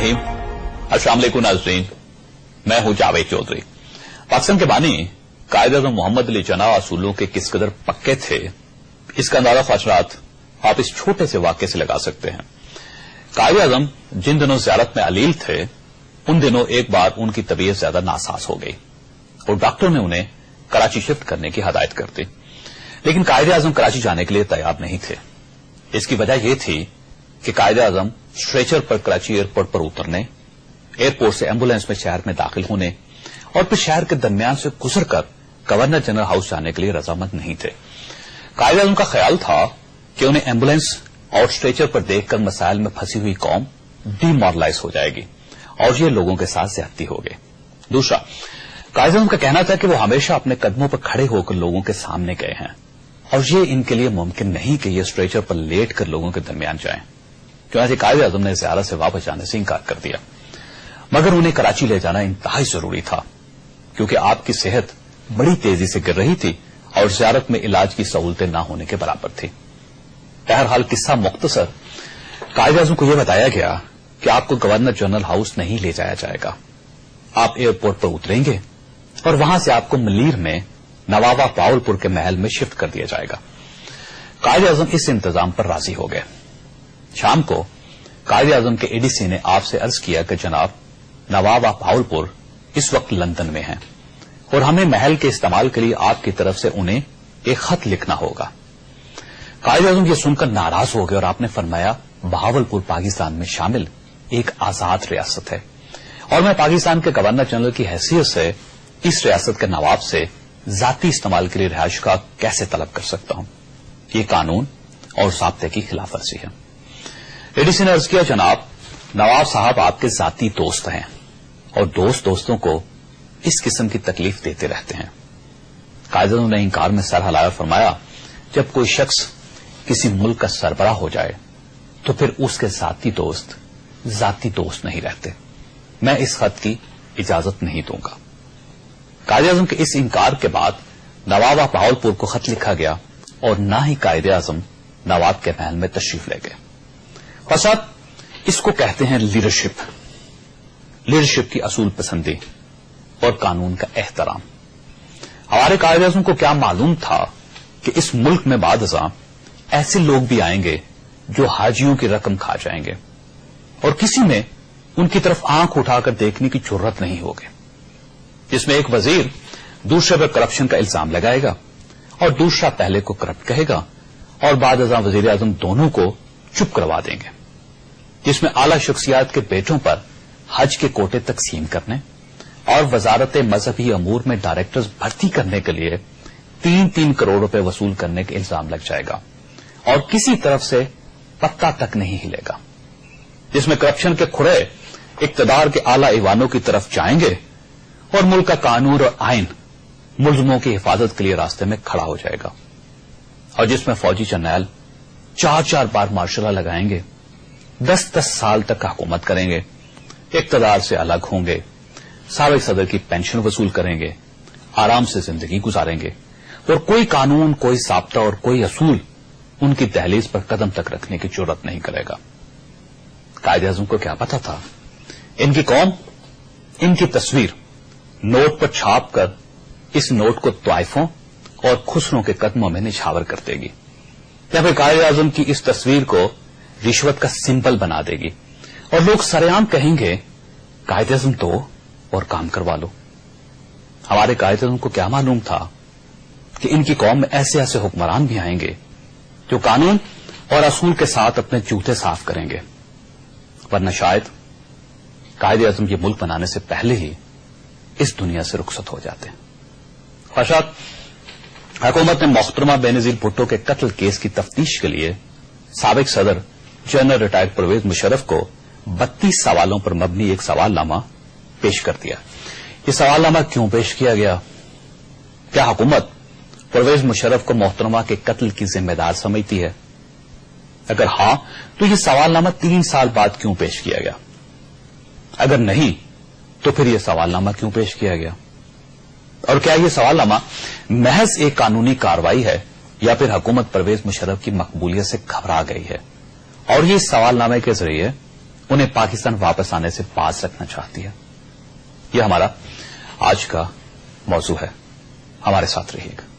रहीम। अस्सलाम वालेकुम नाज़रीन, मैं हूं जावेद चौधरी। पाकिस्तान के बानी कायद-ए-आज़म मोहम्मद अली जिन्ना असूलों के किस कदर पक्के थे, इसका अंदाजा ख्वाहिशात आप इस छोटे से वाक्य से लगा सकते हैं। कायद-ए-आज़म जिन दिनों ज़ियारत में अलील थे, उन दिनों एक बार उनकी तबीयत ज्यादा नासाज हो गई और डॉक्टर ने उन्हें कराची शिफ्ट करने की हदायत कर दी। लेकिन कायद-ए-आज़म कराची जाने के लिए तैयार नहीं थे। इसकी वजह यह थी कि कायद-ए-आज़म स्ट्रेचर पर कराची एयरपोर्ट पर उतरने, एयरपोर्ट से एम्बुलेंस में शहर में दाखिल होने और फिर शहर के दरमियान से गुजरकर गवर्नर जनरल हाउस जाने के लिए रजामंद नहीं थे। कायद-ए-आज़म का ख्याल था कि उन्हें एम्बुलेंस और स्ट्रेचर पर देखकर मसाइल में फंसी हुई कौम डीमोरलाइज हो जाएगी और ये लोगों के साथ ज्यादती होगी। दूसरा, कायद-ए-आज़म का कहना था कि वो हमेशा अपने कदमों पर खड़े होकर लोगों के सामने गए हैं और ये इनके लिए मुमकिन नहीं कि ये स्ट्रेचर पर लेट कर लोगों के दरमियान जाएं। क्योंकि कायद-ए-आज़म ने ज़ियारत से वापस जाने से इंकार कर दिया, मगर उन्हें कराची ले जाना इंतहाई जरूरी था क्योंकि आपकी सेहत बड़ी तेजी से गिर रही थी और ज़ियारत में इलाज की सहूलतें न होने के बराबर थी। बहरहाल किस्सा मुख्तसर, कायद-ए-आज़म को यह बताया गया कि आपको गवर्नर जनरल हाउस नहीं ले जाया जाएगा। आप एयरपोर्ट पर उतरेंगे और वहां से आपको मलीर में नवाबा पावलपुर के महल में शिफ्ट कर दिया जाएगा। कायद-ए-आज़म इस इंतजाम पर राजी हो गए। शाम को कायद-ए-आज़म के एडीसी ने आपसे अर्ज किया कि जनाब, नवाबा पावलपुर इस वक्त लंदन में हैं और हमें महल के इस्तेमाल के लिए आपकी तरफ से उन्हें एक खत लिखना होगा। कायद-ए-आज़म ये सुनकर नाराज हो गए और आपने फरमाया, बहावलपुर पाकिस्तान में शामिल एक आजाद रियासत है और मैं पाकिस्तान के गवर्नर जनरल की हैसियत से इस रियासत के नवाब से जाती इस्तेमाल के लिए रिहाइश का कैसे तलब कर सकता हूं। ये कानून और ज़ाब्ते की खिलाफ वर्जी है। एडीसी ने अर्ज किया, जनाब, नवाब साहब आपके जाती दोस्त हैं और दोस्त दोस्तों को इस किस्म की तकलीफ देते रहते हैं। कायद-ए-आज़म ने इंकार में सर हिलाया और फरमाया, जब कोई शख्स किसी मुल्क का सरबराह हो जाए तो फिर उसके जाती दोस्त नहीं रहते। मैं इस खत की इजाजत नहीं दूंगा। कायद-ए-आज़म के इस इंकार के बाद नवाबा पावलपुर को खत लिखा गया और न ही कायद-ए-आज़म नवाब के महल में तशरीफ ले गए। फसाद, इसको कहते हैं लीडरशिप की असूल पसंदी और कानून का एहतराम। हमारे कायद-ए-आज़म को क्या मालूम था कि इस मुल्क में बादशाह ऐसे लोग भी आएंगे जो हाजियों की रकम खा जाएंगे और किसी में उनकी तरफ आंख उठाकर देखने की जुर्रत नहीं होगी। जिसमें एक वजीर दूसरे पर करप्शन का इल्जाम लगाएगा और दूसरा पहले को करप्ट कहेगा और बादशाह वजीर आजम दोनों को चुप करवा देंगे। जिसमें आला शख्सियात के बेटों पर हज के कोटे तकसीम करने और वजारत मजहबी अमूर में डायरेक्टर्स भर्ती करने के लिए 3-3 करोड़ रुपए वसूल करने का इल्जाम लग जाएगा और किसी तरफ से पत्ता तक नहीं हिलेगा। जिसमें करप्शन के खुरे इक्तदार के आला ईवानों की तरफ जाएंगे और मुल्क का कानून और आइन मुल्जमों की हिफाजत के लिए रास्ते में खड़ा हो जाएगा और जिसमें फौजी जर्नैल 4-4 बार मार्शल लॉ लगाएंगे, 10-10 साल तक हुकूमत करेंगे, इक्तदार से अलग होंगे, साबिक सदर की पेंशन वसूल करेंगे, आराम से जिंदगी गुजारेंगे और कोई कानून, कोई साब्ता और कोई असूल उनकी दहलीज पर कदम तक रखने की जरूरत नहीं करेगा। कायद-ए-आज़म को क्या पता था इनकी कौम इनकी तस्वीर नोट पर छाप कर इस नोट को तवाइफों और खुसरों के कदमों में निछावर कर देगी या फिर कायद-ए-आज़म की इस तस्वीर को रिश्वत का सिंबल बना देगी और लोग सरेआम कहेंगे, कायद-ए-आज़म तो और काम करवा लो। हमारे कायद-ए-आज़म को क्या मालूम था कि इनकी कौम में ऐसे ऐसे हुक्मरान भी आएंगे जो कानून और असूल के साथ अपने जूते साफ करेंगे, वरना शायद कायद-ए-आज़म ये मुल्क बनाने से पहले ही इस दुनिया से रुखसत हो जाते हैं। ख्वाहिशात, हुकूमत ने मोहतरमा बेनजीर भुट्टो के कत्ल केस की तफ्तीश के लिए साबिक सदर जनरल रिटायर्ड परवेज मुशर्रफ को 32 सवालों पर मबनी एक सवालनामा पेश कर दिया। ये सवालनामा क्यों पेश किया गया? क्या हुकूमत परवेज मुशर्रफ को मोहतरमा के कत्ल की जिम्मेदार समझती है? अगर हां, तो ये सवालनामा 3 साल बाद क्यों पेश किया गया? अगर नहीं, तो फिर यह सवालनामा क्यों पेश किया गया? और क्या यह सवालनामा महज एक कानूनी कार्रवाई है या फिर हुकूमत परवेज मुशर्रफ की मकबूलियत से घबरा गई है और ये सवालनामे के जरिए انہیں پاکستان واپس آنے سے باز رکھنا چاہتی ہے. یہ ہمارا آج کا موضوع ہے. ہمارے ساتھ رہیے گا.